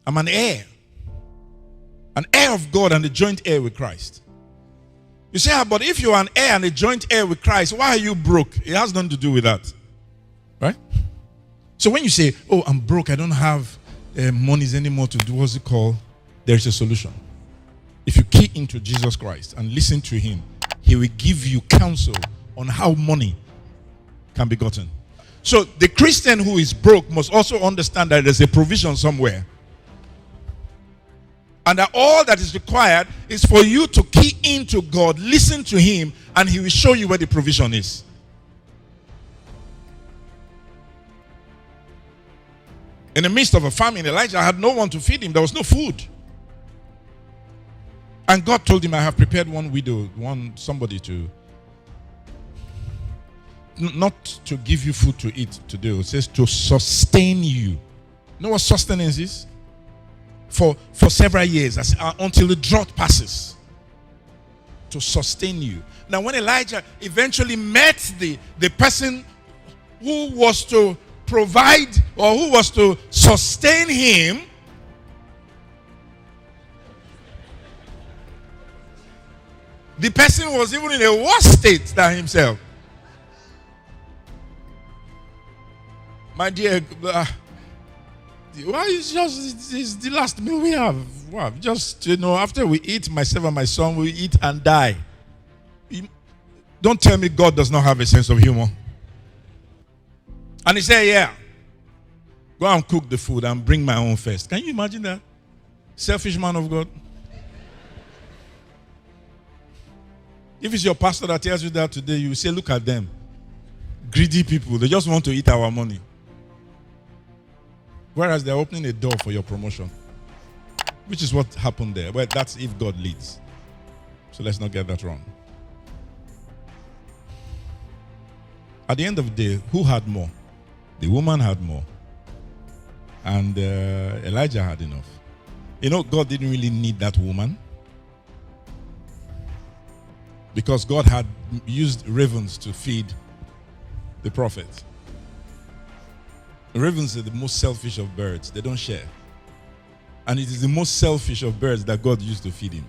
I'm an heir of God and a joint heir with Christ. You say, but if you're an heir and a joint heir with Christ, why are you broke? It has nothing to do with that. Right? So when you say, oh, I'm broke, I don't have monies anymore to do, what's it called? There's a solution. If you key into Jesus Christ and listen to him, he will give you counsel on how money can be gotten. So the Christian who is broke must also understand that there's a provision somewhere. And that all that is required is for you to key into God, listen to him, and he will show you where the provision is. In the midst of a famine, Elijah had no one to feed him. There was no food. And God told him, I have prepared one widow, somebody to, not to give you food to eat today. It says to sustain you. You know what sustenance is? For several years, until the drought passes. To sustain you. Now when Elijah eventually met the person who was to provide or who was to sustain him, the person was even in a worse state than himself. My dear, why is it's the last meal we have? Wow, just, after we eat, myself and my son, we eat and die. Don't tell me God does not have a sense of humor. And he said, yeah, go and cook the food and bring my own first. Can you imagine that? Selfish man of God. If it's your pastor that tells you that today, you will say, look at them. Greedy people. They just want to eat our money. Whereas they're opening a door for your promotion. Which is what happened there. Well, that's if God leads. So let's not get that wrong. At the end of the day, who had more? The woman had more. And Elijah had enough. God didn't really need that woman. Because God had used ravens to feed the prophet. Ravens are the most selfish of birds. They don't share. And it is the most selfish of birds that God used to feed him.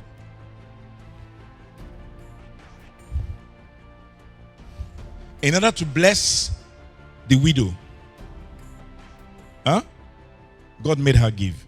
In order to bless the widow, God made her give.